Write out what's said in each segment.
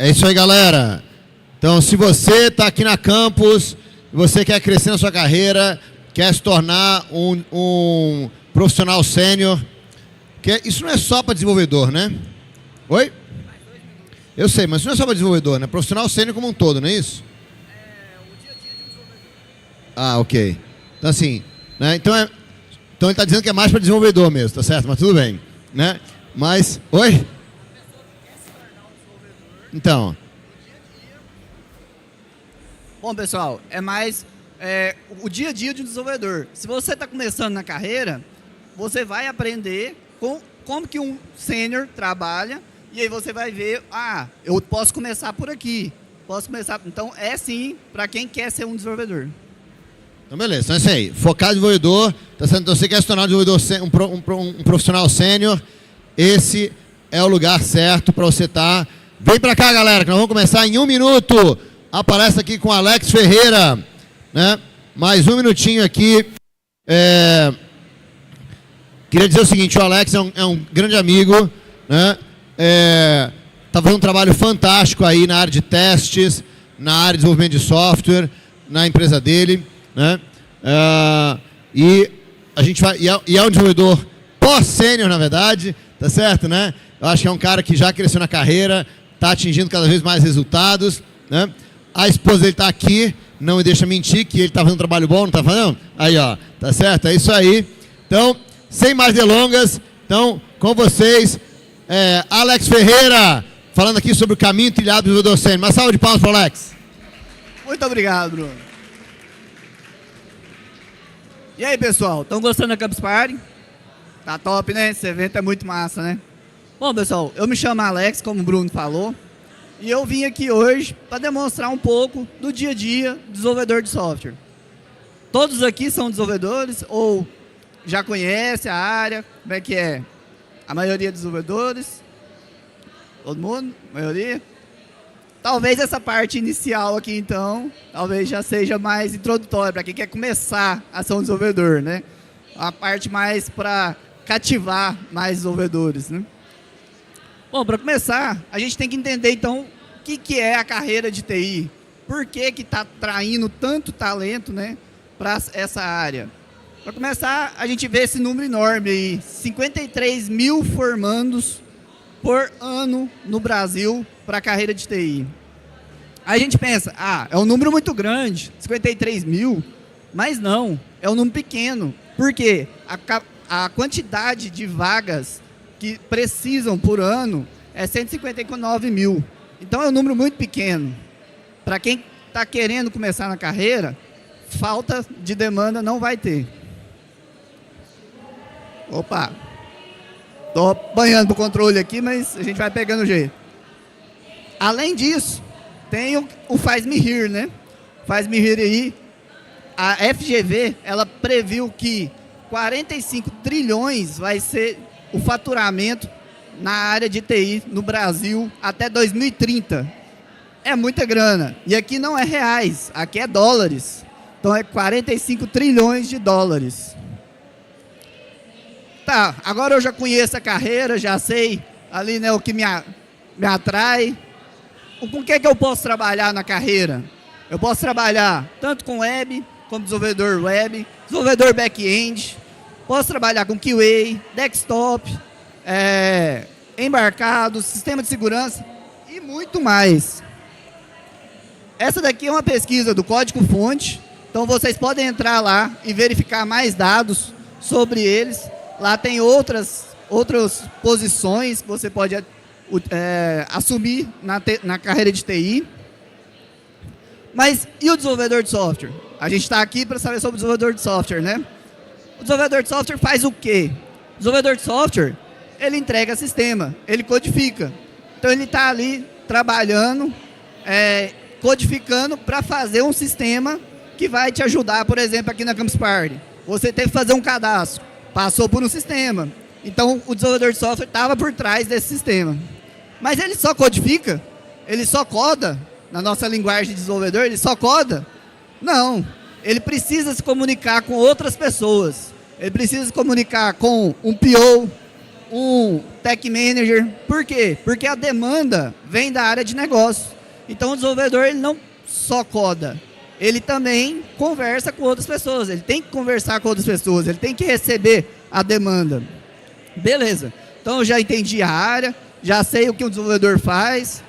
É isso aí, galera. Então, se você está aqui na campus, você quer crescer na sua carreira, quer se tornar um profissional sênior, isso não é só para desenvolvedor, né? Oi? Eu sei, mas isso não é só para desenvolvedor, né? Profissional sênior como um todo, não é isso? O dia a dia de um desenvolvedor. Ah, ok. Então, assim, né? Então ele está dizendo que é mais para desenvolvedor mesmo, tá certo? Mas tudo bem, né? Mas, oi? Então. Bom, pessoal, é mais o dia a dia de um desenvolvedor. Se você está começando na carreira, você vai aprender como que um sênior trabalha, e aí você vai ver, eu posso começar por aqui. Então, é sim para quem quer ser um desenvolvedor. Então, beleza. Então é isso aí. Focar em desenvolvedor. Tá certo? Então, você quer se tornar um desenvolvedor, um profissional sênior, esse é o lugar certo para você estar. Vem para cá, galera, que nós vamos começar em 1 minuto. A palestra aqui com Alex Ferreira, né? Mais 1 minutinho aqui. Queria dizer o seguinte, o Alex é um grande amigo, né? Está fazendo um trabalho fantástico aí na área de testes, na área de desenvolvimento de software, na empresa dele, né? E a gente vai, e é um desenvolvedor pós-sênior, na verdade, tá certo, né? Eu acho que é um cara que já cresceu na carreira, está atingindo cada vez mais resultados, né? A esposa dele está aqui, não me deixa mentir que ele está fazendo um trabalho bom, não está fazendo? Aí, ó, tá certo? É isso aí. Então, sem mais delongas, então, com vocês, Alex Ferreira, falando aqui sobre o caminho trilhado do desenvolvedor sênior. Uma salva de palmas para o Alex. Muito obrigado, Bruno. E aí, pessoal, estão gostando da Campus Party? Tá top, né? Esse evento é muito massa, né? Bom, pessoal, eu me chamo Alex, como o Bruno falou, e eu vim aqui hoje para demonstrar um pouco do dia a dia do desenvolvedor de software. Todos aqui são desenvolvedores ou já conhecem a área, como é que é? A maioria dos desenvolvedores? Todo mundo? A maioria? Talvez essa parte inicial aqui, então, talvez já seja mais introdutória para quem quer começar a ser um desenvolvedor, né? A parte mais para cativar mais desenvolvedores, né? Bom, para começar, a gente tem que entender, então, o que é a carreira de TI. Por que está atraindo tanto talento, né, para essa área? Para começar, a gente vê esse número enorme aí, 53 mil formandos por ano no Brasil para a carreira de TI. Aí a gente pensa, é um número muito grande, 53 mil, mas não, é um número pequeno. Por quê? A quantidade de vagas que precisam por ano é 159 mil. Então é um número muito pequeno. Para quem está querendo começar na carreira, falta de demanda não vai ter. Opa! Estou banhando para o controle aqui, mas a gente vai pegando o jeito. Além disso, tem o Faz-me Rir, né? Faz-me Rir aí. A FGV, ela previu que 45 trilhões vai ser o faturamento na área de TI no Brasil até 2030. É muita grana. E aqui não é reais, aqui é dólares. Então é 45 trilhões de dólares. Tá, agora eu já conheço a carreira, já sei ali, né, o que me atrai. Com o que eu posso trabalhar na carreira? Eu posso trabalhar tanto com web, como desenvolvedor web, desenvolvedor back-end. Posso trabalhar com QA, desktop, embarcado, sistema de segurança e muito mais. Essa daqui é uma pesquisa do Código-Fonte, então vocês podem entrar lá e verificar mais dados sobre eles. Lá tem outras posições que você pode assumir na carreira de TI. Mas e o desenvolvedor de software? A gente está aqui para saber sobre o desenvolvedor de software, né? O desenvolvedor de software faz o quê? O desenvolvedor de software, ele entrega sistema, ele codifica. Então ele está ali trabalhando, codificando para fazer um sistema que vai te ajudar, por exemplo, aqui na Campus Party. Você teve que fazer um cadastro, passou por um sistema. Então o desenvolvedor de software estava por trás desse sistema. Mas ele só codifica? Ele só coda? Na nossa linguagem de desenvolvedor, ele só coda? Não. Ele precisa se comunicar com outras pessoas. Ele precisa se comunicar com um PO, um tech manager. Por quê? Porque a demanda vem da área de negócio. Então o desenvolvedor ele não só coda, ele também conversa com outras pessoas, ele tem que conversar com outras pessoas, ele tem que receber a demanda. Beleza, então eu já entendi a área, já sei o que um desenvolvedor faz,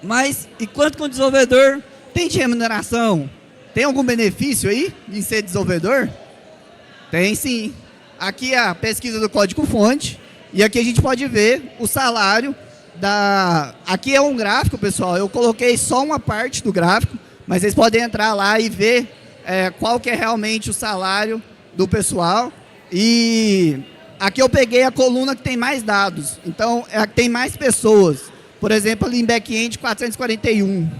mas e quanto que um desenvolvedor tem de remuneração? Tem algum benefício aí em ser desenvolvedor? Tem sim. Aqui é a pesquisa do código-fonte e aqui a gente pode ver o salário da... Aqui é um gráfico, pessoal, eu coloquei só uma parte do gráfico, mas vocês podem entrar lá e ver qual que é realmente o salário do pessoal. E aqui eu peguei a coluna que tem mais dados, então é a que tem mais pessoas. Por exemplo, ali em back-end 441.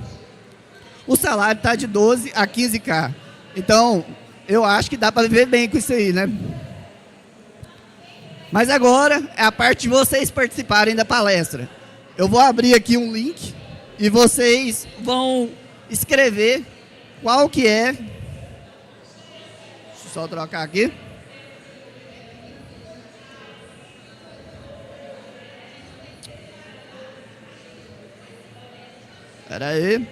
O salário está de 12 a 15K. Então, eu acho que dá para viver bem com isso aí, né? Mas agora é a parte de vocês participarem da palestra. Eu vou abrir aqui um link e vocês vão escrever qual que é... Deixa eu só trocar aqui. Espera aí.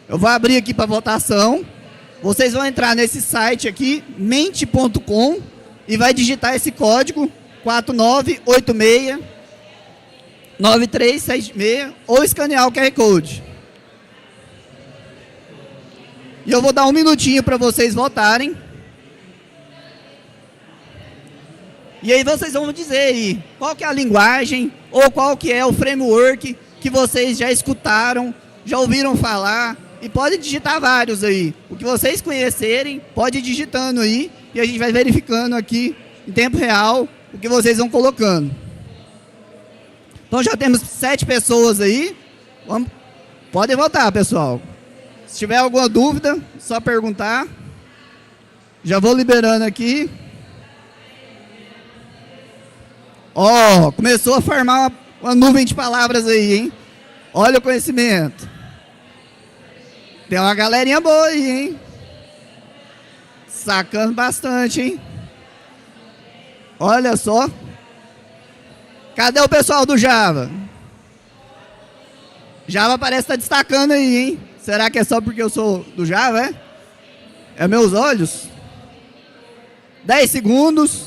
Eu vou abrir aqui para votação. Vocês vão entrar nesse site aqui, mente.com, e vai digitar esse código 4986-9376 ou escanear o QR Code. E eu vou dar um minutinho para vocês votarem. E aí vocês vão dizer aí qual que é a linguagem ou qual que é o framework que vocês já escutaram, já ouviram falar. E pode digitar vários aí. O que vocês conhecerem, pode ir digitando aí. E a gente vai verificando aqui, em tempo real, o que vocês vão colocando. Então já temos 7 pessoas aí. Podem votar, pessoal. Se tiver alguma dúvida, só perguntar. Já vou liberando aqui. Ó, começou a formar uma nuvem de palavras aí, hein? Olha o conhecimento. Tem uma galerinha boa aí, hein? Sacando bastante, hein? Olha só. Cadê o pessoal do Java? Java parece estar destacando aí, hein? Será que é só porque eu sou do Java, é? É meus olhos? 10 segundos.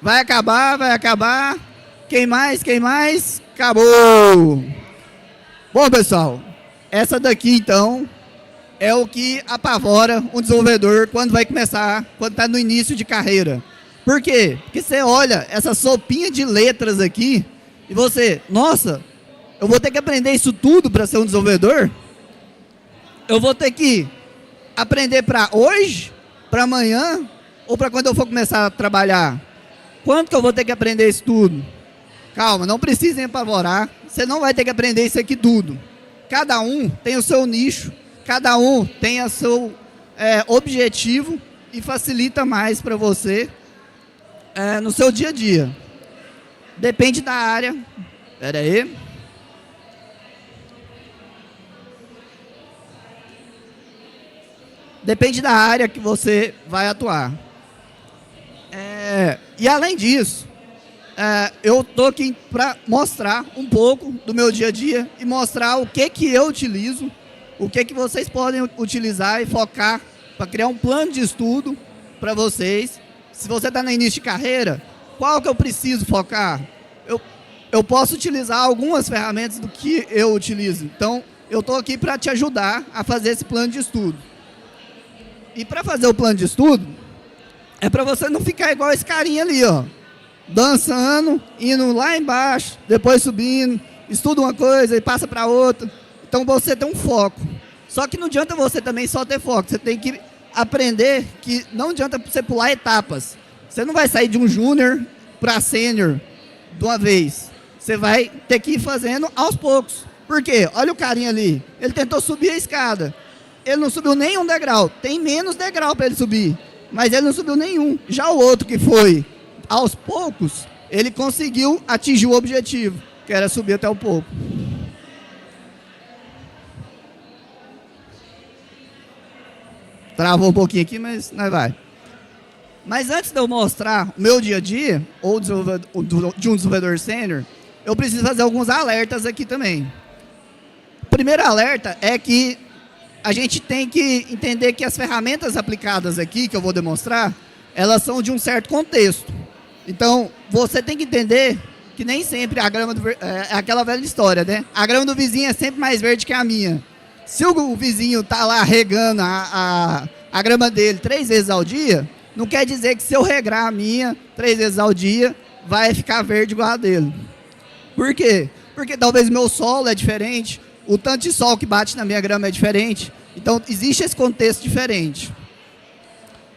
Vai acabar, vai acabar. Quem mais? Quem mais? Acabou! Bom, pessoal, essa daqui, então, é o que apavora um desenvolvedor quando vai começar, quando está no início de carreira. Por quê? Porque você olha essa sopinha de letras aqui e você, nossa, eu vou ter que aprender isso tudo para ser um desenvolvedor? Eu vou ter que aprender para hoje, para amanhã ou para quando eu for começar a trabalhar? Quanto que eu vou ter que aprender isso tudo? Calma, não precisem apavorar. Você não vai ter que aprender isso aqui tudo. Cada um tem o seu nicho, cada um tem o seu objetivo e facilita mais para você no seu dia a dia. Depende da área. Espera aí. Depende da área que você vai atuar. E além disso, eu estou aqui para mostrar um pouco do meu dia a dia e mostrar o que eu utilizo, o que vocês podem utilizar e focar para criar um plano de estudo para vocês. Se você está no início de carreira, qual que eu preciso focar? Eu posso utilizar algumas ferramentas do que eu utilizo. Então, eu estou aqui para te ajudar a fazer esse plano de estudo. E para fazer o plano de estudo, é para você não ficar igual esse carinha ali, ó. Dançando, indo lá embaixo, depois subindo, estuda uma coisa e passa para outra. Então você tem um foco. Só que não adianta você também só ter foco. Você tem que aprender que não adianta você pular etapas. Você não vai sair de um júnior para sênior de uma vez. Você vai ter que ir fazendo aos poucos. Por quê? Olha o carinha ali. Ele tentou subir a escada. Ele não subiu nenhum degrau. Tem menos degrau para ele subir. Mas ele não subiu nenhum. Já o outro que foi aos poucos, ele conseguiu atingir o objetivo, que era subir até o topo. Travou um pouquinho aqui, mas nós vai. Mas antes de eu mostrar o meu dia a dia, ou de um desenvolvedor sênior, eu preciso fazer alguns alertas aqui também. O primeiro alerta é que a gente tem que entender que as ferramentas aplicadas aqui, que eu vou demonstrar, elas são de um certo contexto. Então, você tem que entender que nem sempre a grama é aquela velha história, né? A grama do vizinho é sempre mais verde que a minha. Se o vizinho está lá regando a grama dele 3 vezes ao dia, não quer dizer que se eu regar a minha 3 vezes ao dia, vai ficar verde igual a dele. Por quê? Porque talvez meu solo é diferente, o tanto de sol que bate na minha grama é diferente, então existe esse contexto diferente.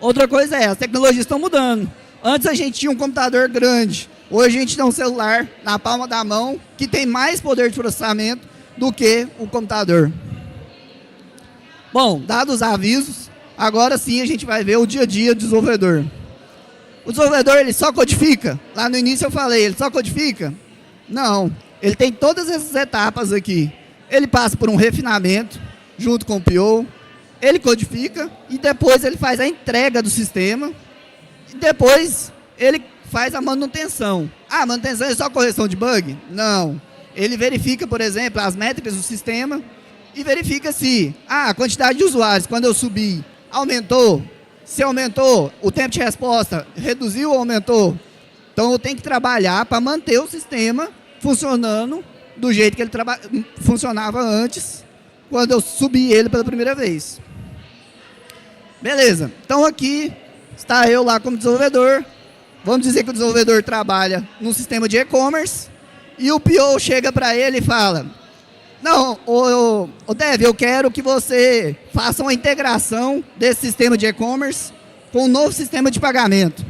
Outra coisa é, as tecnologias estão mudando. Antes a gente tinha um computador grande, hoje a gente tem um celular na palma da mão que tem mais poder de processamento do que o computador. Bom, dados os avisos, agora sim a gente vai ver o dia a dia do desenvolvedor. O desenvolvedor, ele só codifica? Lá no início eu falei, ele só codifica? Não, ele tem todas essas etapas aqui. Ele passa por um refinamento, junto com o PO, ele codifica e depois ele faz a entrega do sistema e depois ele faz a manutenção. A manutenção é só correção de bug? Não. Ele verifica, por exemplo, as métricas do sistema e verifica se a quantidade de usuários, quando eu subir, aumentou. Se aumentou, o tempo de resposta reduziu ou aumentou. Então eu tenho que trabalhar para manter o sistema funcionando do jeito que ele funcionava antes, quando eu subi ele pela primeira vez. Beleza, então aqui está eu lá como desenvolvedor. Vamos dizer que o desenvolvedor trabalha num sistema de e-commerce e o PO chega para ele e fala: não, o Dev, eu quero que você faça uma integração desse sistema de e-commerce com um novo sistema de pagamento.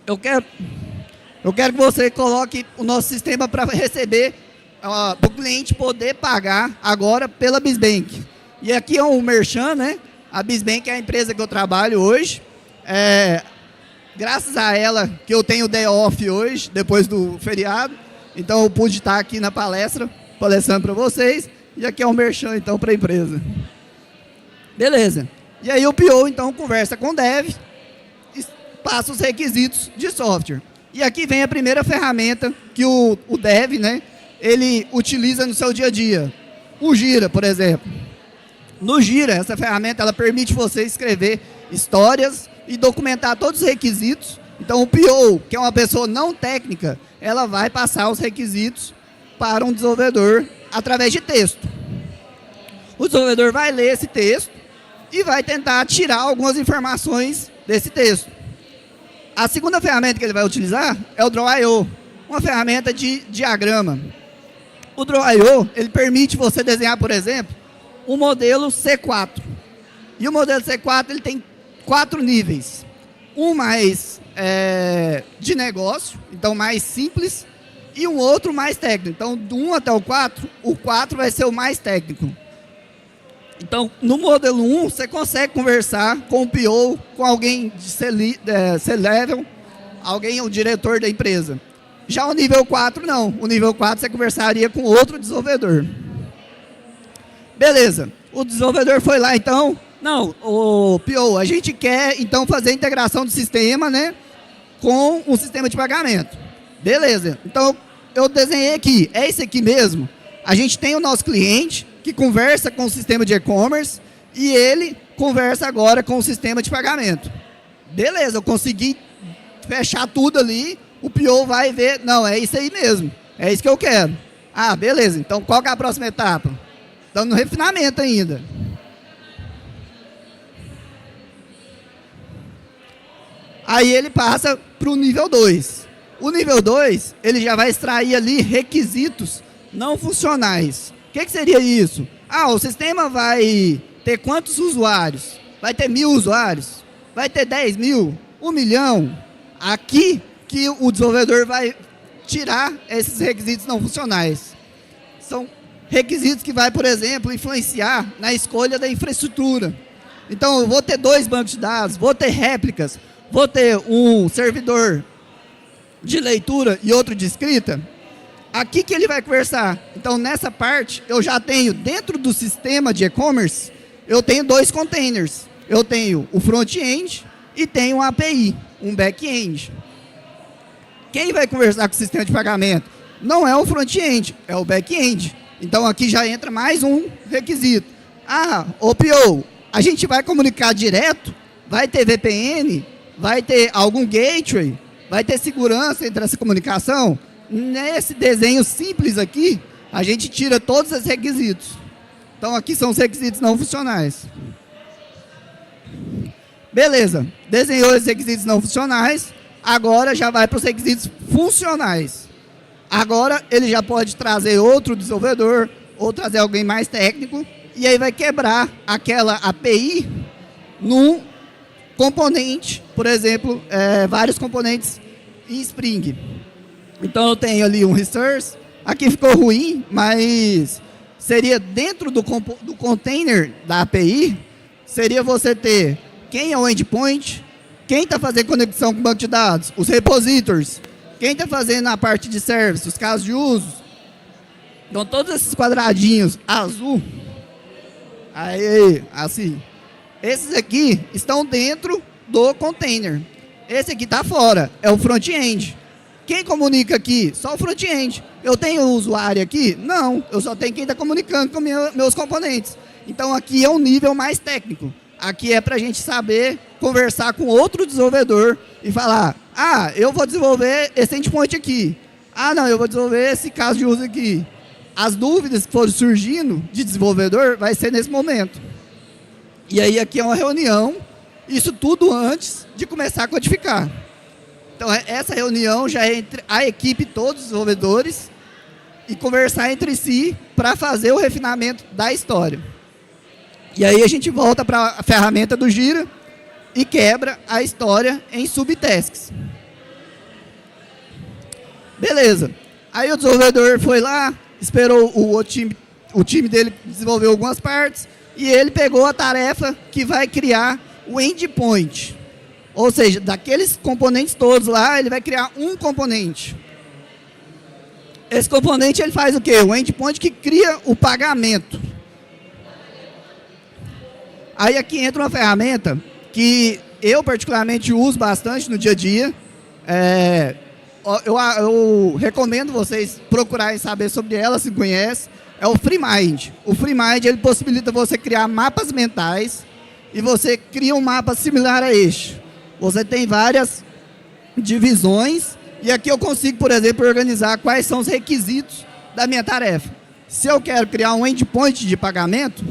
Eu quero que você coloque o nosso sistema para receber, para o cliente poder pagar agora pela Bizbank. E aqui é um merchan, né? A Bizbank é a empresa que eu trabalho hoje. Graças a ela que eu tenho day off hoje, depois do feriado. Então eu pude estar aqui na palestra, palestrando para vocês. E aqui é um merchan, então, para a empresa. Beleza. E aí o PO, então, conversa com o Dev e passa os requisitos de software. E aqui vem a primeira ferramenta que o Dev, né, ele utiliza no seu dia a dia. O Gira, por exemplo. No Gira, essa ferramenta ela permite você escrever histórias e documentar todos os requisitos. Então o PO, que é uma pessoa não técnica, ela vai passar os requisitos para um desenvolvedor através de texto. O desenvolvedor vai ler esse texto e vai tentar tirar algumas informações desse texto. A segunda ferramenta que ele vai utilizar é o Draw.io, uma ferramenta de diagrama. O Draw.io, ele permite você desenhar, por exemplo, um modelo C4. E o modelo C4 ele tem 4 níveis. Um mais de negócio, então mais simples, e um outro mais técnico. Então, do 1 até o 4 vai ser o mais técnico. Então, no modelo 1, você consegue conversar com o PO, com alguém de C-Level, alguém, o diretor da empresa. Já o nível 4, não. O nível 4, você conversaria com outro desenvolvedor. Beleza. O desenvolvedor foi lá, então. Não, o PO, a gente quer, então, fazer a integração do sistema, né, com um sistema de pagamento. Beleza. Então, eu desenhei aqui. É esse aqui mesmo. A gente tem o nosso cliente que conversa com o sistema de e-commerce e ele conversa agora com o sistema de pagamento. Beleza, eu consegui fechar tudo ali, o PO vai ver, não, é isso aí mesmo, é isso que eu quero. Ah, beleza, então qual que é a próxima etapa? Estamos no refinamento ainda. Aí ele passa para o nível 2. O nível 2, ele já vai extrair ali requisitos não funcionais. O que seria isso? Ah, o sistema vai ter quantos usuários? Vai ter 1000 usuários? Vai ter 10 mil? 1 milhão? Aqui que o desenvolvedor vai tirar esses requisitos não funcionais. São requisitos que vai, por exemplo, influenciar na escolha da infraestrutura. Então, eu vou ter 2 bancos de dados, vou ter réplicas, vou ter um servidor de leitura e outro de escrita. Aqui que ele vai conversar. Então, nessa parte, eu já tenho, dentro do sistema de e-commerce, eu tenho 2 containers. eu tenho o front-end e tenho uma API, um back-end. Quem vai conversar com o sistema de pagamento? Não é o front-end, é o back-end. Então aqui já entra mais um requisito. O PO, a gente vai comunicar direto? Vai ter VPN? Vai ter algum gateway? Vai ter segurança entre essa comunicação? Nesse desenho simples aqui, a gente tira todos os requisitos. Então aqui são os requisitos não funcionais. Beleza, desenhou os requisitos não funcionais, agora já vai para os requisitos funcionais. Agora ele já pode trazer outro desenvolvedor, ou trazer alguém mais técnico, e aí vai quebrar aquela API num componente, por exemplo, vários componentes em Spring. Então eu tenho ali um resource, aqui ficou ruim, mas seria dentro do container da API, seria você ter quem é o endpoint, quem está fazendo conexão com o banco de dados, os repositories, quem está fazendo a parte de service, os casos de uso. Então todos esses quadradinhos azul, aí, assim, esses aqui estão dentro do container. Esse aqui está fora, é o front-end. Quem comunica aqui? Só o front-end. Eu tenho o usuário aqui? Não, eu só tenho quem está comunicando com meus componentes. Então aqui é um nível mais técnico. Aqui é para a gente saber conversar com outro desenvolvedor e falar, eu vou desenvolver esse endpoint aqui. Não, eu vou desenvolver esse caso de uso aqui. As dúvidas que forem surgindo de desenvolvedor vai ser nesse momento. E aí aqui é uma reunião, isso tudo antes de começar a codificar. Então essa reunião já é entre a equipe, todos os desenvolvedores, e conversar entre si para fazer o refinamento da história. E aí a gente volta para a ferramenta do Jira e quebra a história em subtasks. Beleza. Aí o desenvolvedor foi lá, esperou o time dele desenvolver algumas partes e ele pegou a tarefa que vai criar o endpoint. Ou seja, daqueles componentes todos lá, ele vai criar um componente. Esse componente ele faz o quê? O endpoint que cria o pagamento. Aí aqui entra uma ferramenta que eu particularmente uso bastante no dia a dia. Eu recomendo vocês procurarem saber sobre ela, se conhece. É o FreeMind. O FreeMind ele possibilita você criar mapas mentais e você cria um mapa similar a este. Você tem várias divisões e aqui eu consigo, por exemplo, organizar quais são os requisitos da minha tarefa. Se eu quero criar um endpoint de pagamento,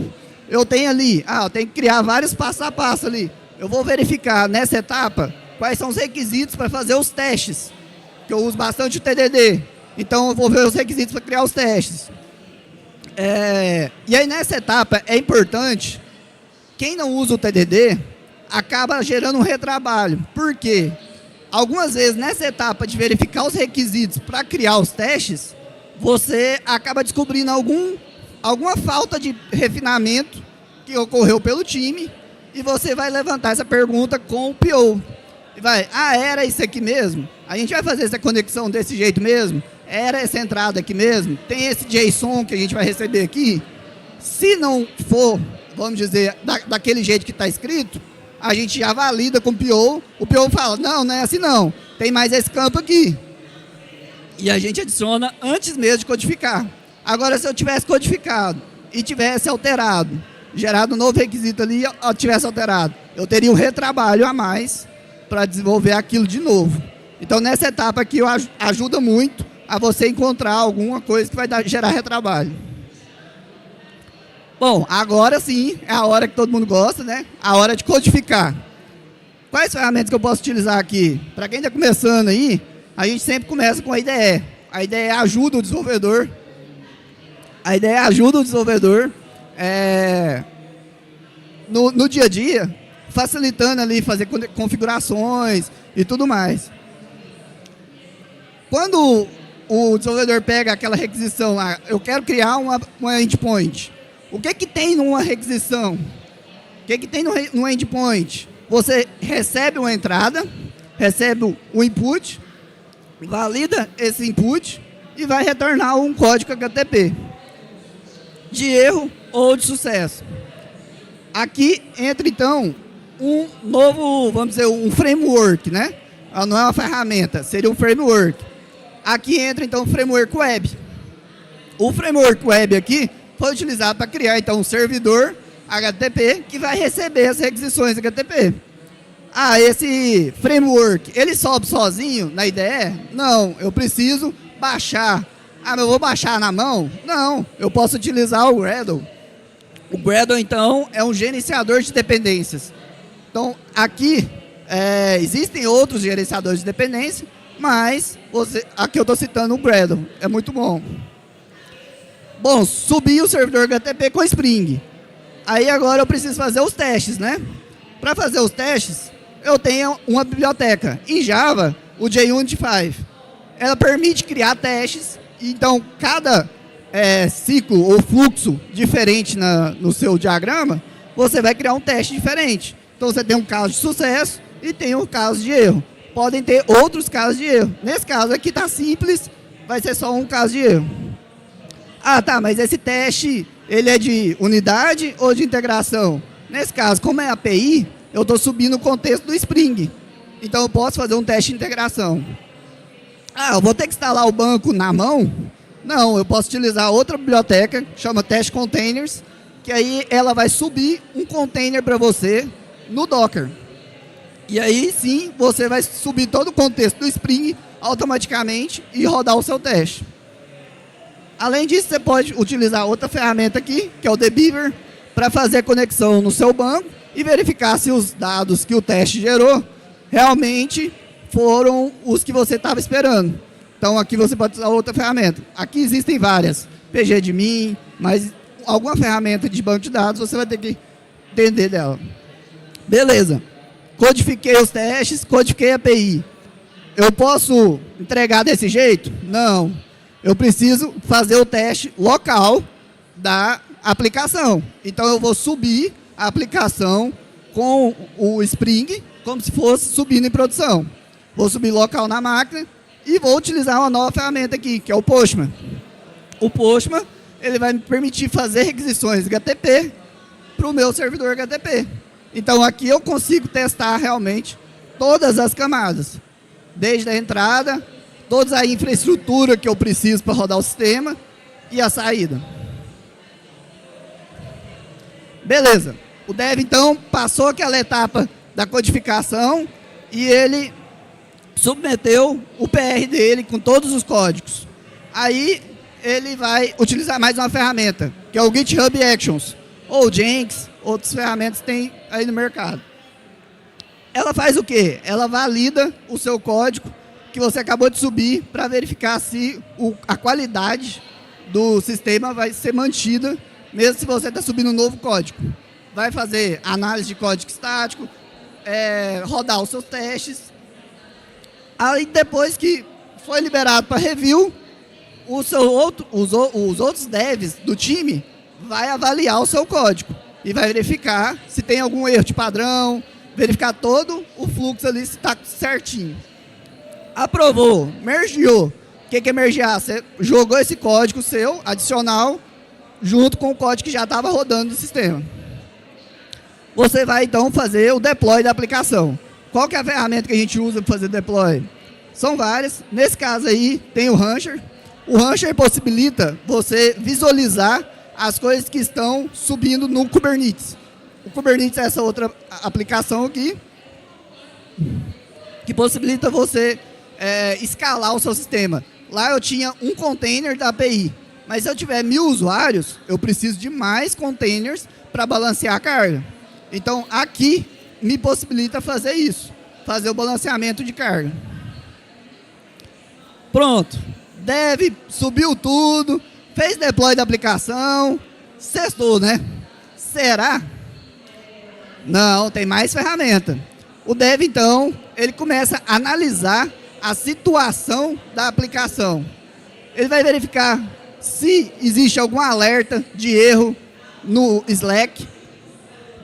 eu tenho ali, eu tenho que criar vários passo a passo ali. Eu vou verificar nessa etapa quais são os requisitos para fazer os testes, que eu uso bastante o TDD. Então eu vou ver os requisitos para criar os testes. E aí nessa etapa é importante, quem não usa o TDD acaba gerando um retrabalho. Por quê? Algumas vezes nessa etapa de verificar os requisitos para criar os testes, você acaba descobrindo alguma falta de refinamento que ocorreu pelo time e você vai levantar essa pergunta com o PO. E vai, era isso aqui mesmo? A gente vai fazer essa conexão desse jeito mesmo? Era essa entrada aqui mesmo? Tem esse JSON que a gente vai receber aqui? Se não for, vamos dizer, daquele jeito que está escrito, a gente já valida com o PO fala, não é assim não, tem mais esse campo aqui. E a gente adiciona antes mesmo de codificar. Agora, se eu tivesse codificado e tivesse alterado, gerado um novo requisito ali, ou tivesse alterado, eu teria um retrabalho a mais para desenvolver aquilo de novo. Então, nessa etapa aqui, ajuda muito a você encontrar alguma coisa que vai gerar retrabalho. Bom, agora sim, é a hora que todo mundo gosta, né? A hora de codificar. Quais ferramentas que eu posso utilizar aqui? Para quem está começando aí, a gente sempre começa com a IDE. A IDE ajuda o desenvolvedor. No dia a dia, facilitando ali, fazer configurações e tudo mais. Quando o desenvolvedor pega aquela requisição lá, eu quero criar uma endpoint. O que tem numa requisição? O que tem no endpoint? Você recebe uma entrada, recebe o input, valida esse input e vai retornar um código HTTP de erro ou de sucesso. Aqui entra, então, um novo, vamos dizer, um framework, né? Não é uma ferramenta, seria um framework. Aqui entra, então, o framework web. O framework web aqui foi utilizado para criar, então, um servidor HTTP que vai receber as requisições HTTP. Esse framework, ele sobe sozinho na IDE? Não, eu preciso baixar. Mas eu vou baixar na mão? Não, eu posso utilizar o Gradle. O Gradle, então, é um gerenciador de dependências. Então, aqui, existem outros gerenciadores de dependência, mas aqui eu estou citando o Gradle, é muito bom. Bom, subi o servidor HTTP com Spring. Aí agora eu preciso fazer os testes, né? Para fazer os testes, eu tenho uma biblioteca. Em Java, o JUnit 5. Ela permite criar testes, então cada ciclo ou fluxo diferente no seu diagrama, você vai criar um teste diferente. Então você tem um caso de sucesso e tem um caso de erro. Podem ter outros casos de erro. Nesse caso aqui está simples, vai ser só um caso de erro. Tá, mas esse teste, ele é de unidade ou de integração? Nesse caso, como é API, eu estou subindo o contexto do Spring. Então eu posso fazer um teste de integração. Eu vou ter que instalar o banco na mão? Não, eu posso utilizar outra biblioteca, chama Test Containers, que aí ela vai subir um container para você no Docker. E aí sim, você vai subir todo o contexto do Spring automaticamente e rodar o seu teste. Além disso, você pode utilizar outra ferramenta aqui, que é o Debeaver, para fazer conexão no seu banco e verificar se os dados que o teste gerou realmente foram os que você estava esperando. Então aqui você pode usar outra ferramenta. Aqui existem várias, PGAdmin, mas alguma ferramenta de banco de dados você vai ter que entender dela. Beleza. Codifiquei os testes, codifiquei a API. Eu posso entregar desse jeito? Não. Eu preciso fazer o teste local da aplicação. Então eu vou subir a aplicação com o Spring, como se fosse subindo em produção. Vou subir local na máquina e vou utilizar uma nova ferramenta aqui, que é o Postman. O Postman, ele vai me permitir fazer requisições HTTP para o meu servidor HTTP. Então aqui eu consigo testar realmente todas as camadas, desde a entrada, toda a infraestrutura que eu preciso para rodar o sistema e a saída. Beleza. O dev, então, passou aquela etapa da codificação e ele submeteu o PR dele com todos os códigos. Aí ele vai utilizar mais uma ferramenta, que é o GitHub Actions, ou Jenkins, outras ferramentas tem aí no mercado. Ela faz o quê? Ela valida o seu código que você acabou de subir para verificar se a qualidade do sistema vai ser mantida, mesmo se você está subindo um novo código. Vai fazer análise de código estático, rodar os seus testes. Aí depois que foi liberado para review, os outros devs do time vai avaliar o seu código e vai verificar se tem algum erro de padrão, verificar todo o fluxo ali se está certinho. Aprovou, mergeou. O que é mergear? Você jogou esse código seu, adicional, junto com o código que já estava rodando no sistema. Você vai então fazer o deploy da aplicação. Qual que é a ferramenta que a gente usa para fazer deploy? São várias. Nesse caso aí tem o Rancher. O Rancher possibilita você visualizar as coisas que estão subindo no Kubernetes. O Kubernetes é essa outra aplicação aqui, que possibilita você escalar o seu sistema. Lá eu tinha um container da API, mas se eu tiver 1000 usuários, eu preciso de mais containers para balancear a carga. Então aqui me possibilita fazer isso, fazer o balanceamento de carga. Pronto, dev subiu tudo, fez deploy da aplicação, testou, né? Será? Não, tem mais ferramenta. O dev, então, ele começa a analisar a situação da aplicação. Ele vai verificar se existe algum alerta de erro no Slack.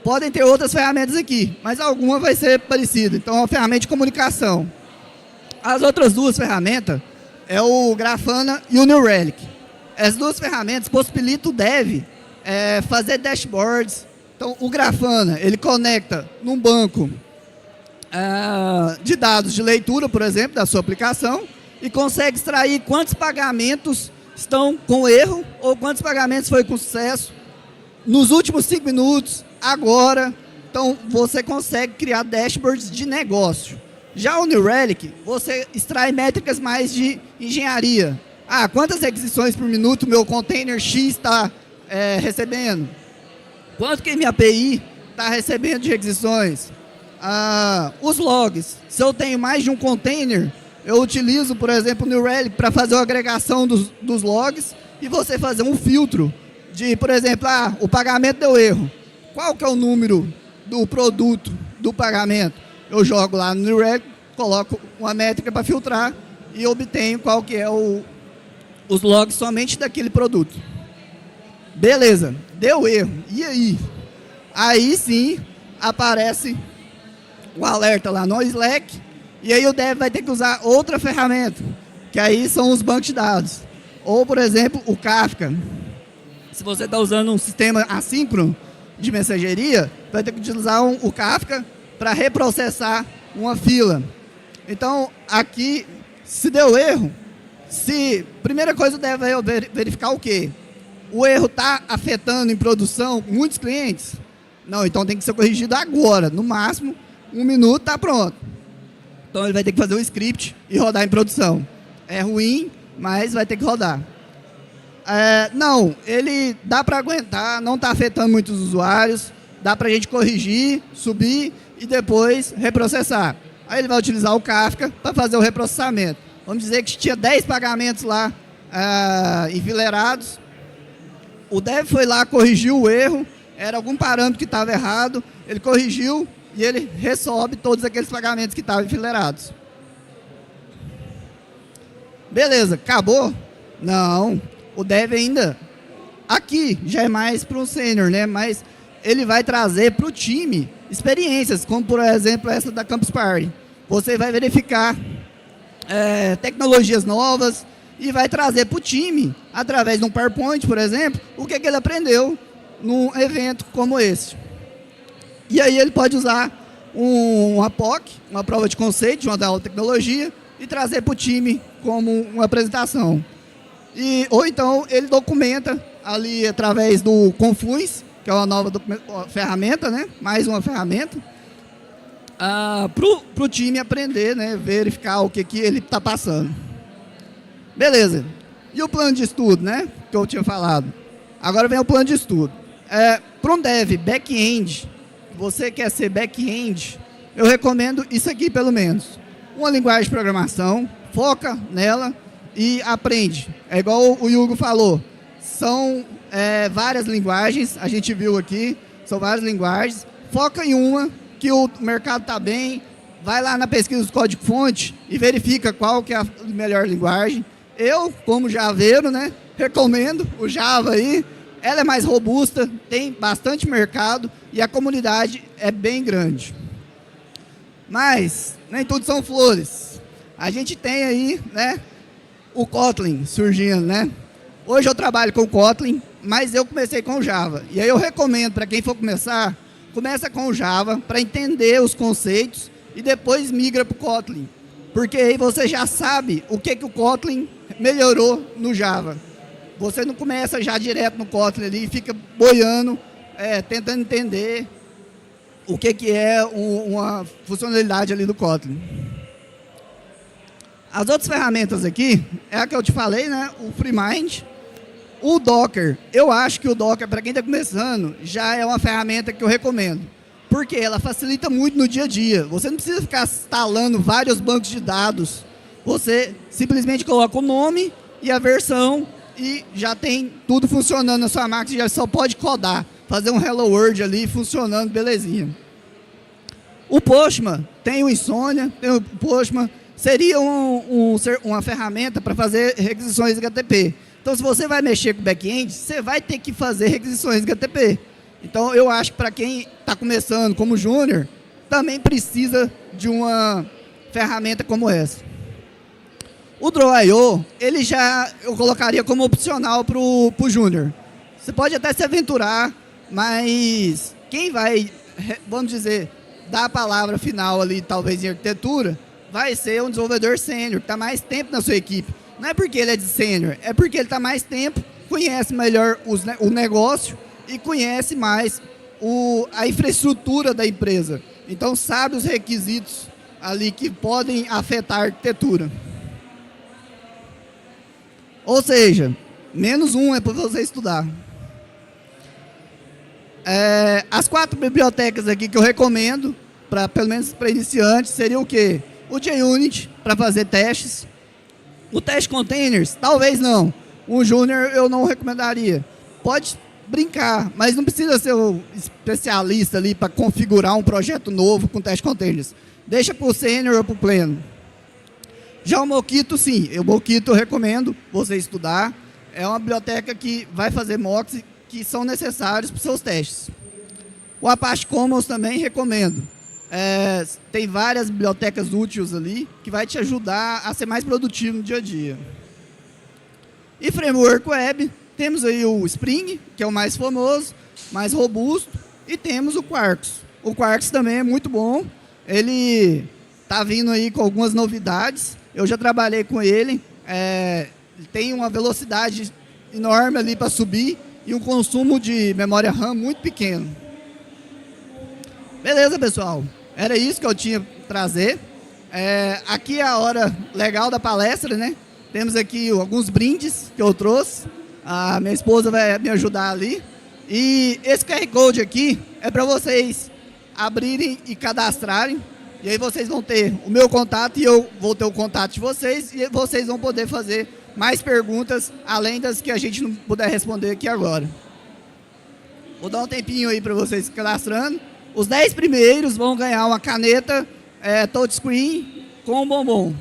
Podem ter outras ferramentas aqui, mas alguma vai ser parecida. Então, é uma ferramenta de comunicação. As outras duas ferramentas é o Grafana e o New Relic. As duas ferramentas possibilitam o dev fazer dashboards, Então, o Grafana, ele conecta num banco de dados de leitura, por exemplo, da sua aplicação, e consegue extrair quantos pagamentos estão com erro ou quantos pagamentos foi com sucesso nos últimos 5 minutos, agora. Então, você consegue criar dashboards de negócio. Já o New Relic, você extrai métricas mais de engenharia. Quantas requisições por minuto meu container X está recebendo? Quanto que minha API está recebendo de requisições? Os logs. Se eu tenho mais de um container, eu utilizo, por exemplo, o New Relic para fazer a agregação dos logs e você fazer um filtro de, por exemplo, o pagamento deu erro. Qual que é o número do produto do pagamento? Eu jogo lá no New Relic, coloco uma métrica para filtrar e obtenho qual que é os logs somente daquele produto. Beleza, deu erro. E aí? Aí sim aparece o alerta lá no Slack e aí o dev vai ter que usar outra ferramenta, que aí são os bancos de dados. Ou, por exemplo, o Kafka. Se você está usando um sistema assíncrono de mensageria, vai ter que utilizar o Kafka para reprocessar uma fila. Então, aqui, se deu erro, primeira coisa o dev vai verificar o quê? O erro está afetando em produção muitos clientes? Não, então tem que ser corrigido agora. No máximo, 1 minuto está pronto. Então ele vai ter que fazer um script e rodar em produção. É ruim, mas vai ter que rodar. Não, ele dá para aguentar, não está afetando muitos usuários, dá para a gente corrigir, subir e depois reprocessar. Aí ele vai utilizar o Kafka para fazer o reprocessamento. Vamos dizer que tinha 10 pagamentos lá enfileirados. O dev foi lá, corrigiu o erro, era algum parâmetro que estava errado, ele corrigiu e ele resolve todos aqueles pagamentos que estavam enfileirados. Beleza, acabou? Não, o dev ainda, aqui já é mais para o sênior, né? Mas ele vai trazer para o time experiências, como por exemplo essa da Campus Party. Você vai verificar tecnologias novas e vai trazer para o time, através de um PowerPoint, por exemplo, o que ele aprendeu num evento como esse. E aí ele pode usar uma POC, uma prova de conceito de uma nova tecnologia, e trazer para o time como uma apresentação. Ou então ele documenta ali através do Confluence, que é uma nova ferramenta, né? Mais uma ferramenta, para o time aprender, né? Verificar o que ele está passando. Beleza. E o plano de estudo, né? Que eu tinha falado. Agora vem o plano de estudo. Para um dev back-end, você quer ser back-end, eu recomendo isso aqui pelo menos. Uma linguagem de programação, foca nela e aprende. É igual o Hugo falou, são várias linguagens, a gente viu aqui, são várias linguagens. Foca em uma, que o mercado está bem, vai lá na pesquisa do código-fonte e verifica qual que é a melhor linguagem. Eu, como javeiro, né, recomendo o Java aí. Ela é mais robusta, tem bastante mercado e a comunidade é bem grande. Mas nem tudo são flores. A gente tem aí, né, o Kotlin surgindo, né? Hoje eu trabalho com o Kotlin, mas eu comecei com o Java. E aí eu recomendo para quem for começar, começa com o Java para entender os conceitos e depois migra para o Kotlin. Porque aí você já sabe o que o Kotlin melhorou no Java. Você não começa já direto no Kotlin ali e fica boiando, tentando entender o que é uma funcionalidade ali do Kotlin. As outras ferramentas aqui, é a que eu te falei, né? O FreeMind, o Docker. Eu acho que o Docker, para quem está começando, já é uma ferramenta que eu recomendo. Porque ela facilita muito no dia a dia. Você não precisa ficar instalando vários bancos de dados. Você simplesmente coloca o nome e a versão e já tem tudo funcionando na sua máquina, já só pode codar, fazer um Hello World ali funcionando, belezinha. O Postman, tem o Insomnia, tem o Postman, seria uma ferramenta para fazer requisições HTTP. Então, se você vai mexer com back-end, você vai ter que fazer requisições HTTP. Então, eu acho que para quem está começando como júnior, também precisa de uma ferramenta como essa. O Draw.io, eu colocaria como opcional para o júnior. Você pode até se aventurar, mas quem vai, vamos dizer, dar a palavra final ali, talvez em arquitetura, vai ser um desenvolvedor sênior, que está mais tempo na sua equipe. Não é porque ele é de sênior, é porque ele está mais tempo, conhece melhor o negócio e conhece mais a infraestrutura da empresa. Então, sabe os requisitos ali que podem afetar a arquitetura. Ou seja, -1 é para você estudar. As 4 bibliotecas aqui que eu recomendo, pelo menos para iniciantes, seria o quê? O JUnit, para fazer testes. O Test Containers, talvez não. Um Júnior eu não recomendaria. Pode brincar, mas não precisa ser um especialista ali para configurar um projeto novo com Test Containers. Deixa para o Sênior ou para o Pleno. Já o Mockito, sim. O Mockito eu recomendo você estudar. É uma biblioteca que vai fazer mocks que são necessários para os seus testes. O Apache Commons também recomendo. Tem várias bibliotecas úteis ali que vai te ajudar a ser mais produtivo no dia a dia. E Framework Web, temos aí o Spring, que é o mais famoso, mais robusto, e temos o Quarkus. O Quarkus também é muito bom, ele está vindo aí com algumas novidades, eu já trabalhei com ele, tem uma velocidade enorme ali para subir e um consumo de memória RAM muito pequeno. Beleza, pessoal? Era isso que eu tinha para trazer. Aqui é a hora legal da palestra, né? Temos aqui alguns brindes que eu trouxe. A minha esposa vai me ajudar ali. E esse QR Code aqui é para vocês abrirem e cadastrarem. E aí vocês vão ter o meu contato e eu vou ter o contato de vocês. E vocês vão poder fazer mais perguntas, além das que a gente não puder responder aqui agora. Vou dar um tempinho aí para vocês se cadastrando. Os 10 primeiros vão ganhar uma caneta touchscreen com um bombom.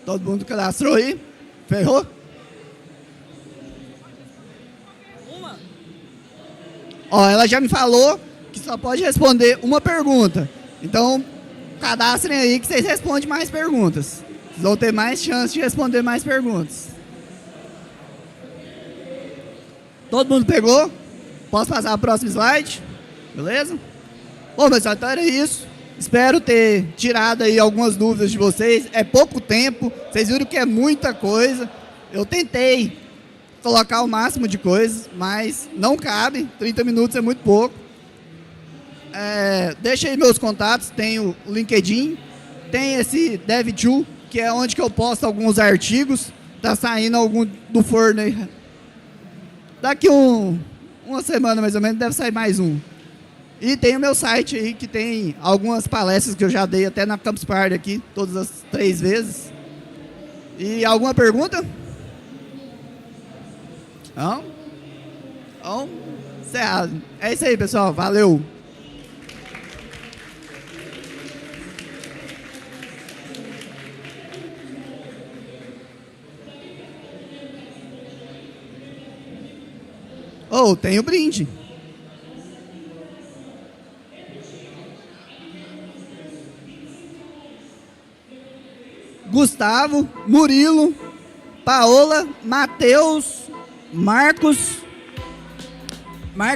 Todo mundo cadastrou aí? Ferrou? Uma? Ó, ela já me falou que só pode responder uma pergunta. Então, cadastrem aí que vocês respondem mais perguntas. Vocês vão ter mais chance de responder mais perguntas. Todo mundo pegou? Posso passar para o próximo slide? Beleza? Bom, pessoal, então era isso. Espero ter tirado aí algumas dúvidas de vocês. É pouco tempo, vocês viram que é muita coisa. Eu tentei colocar o máximo de coisas, mas não cabe. 30 minutos é muito pouco. Deixa aí meus contatos, tem o LinkedIn, tem esse Dev2, que é onde que eu posto alguns artigos. Tá saindo algum do forno aí. Daqui uma semana mais ou menos deve sair mais um. E tem o meu site aí, que tem algumas palestras que eu já dei até na Campus Party aqui, todas as 3 vezes. E alguma pergunta? Não? Então, encerrado. É isso aí, pessoal. Valeu! Tem o brinde. Gustavo, Murilo, Paola, Matheus, Marcos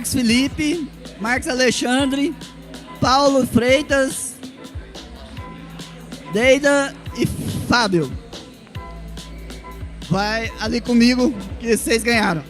Felipe, Marcos Alexandre, Paulo Freitas, Deida e Fábio. Vai ali comigo que vocês ganharam.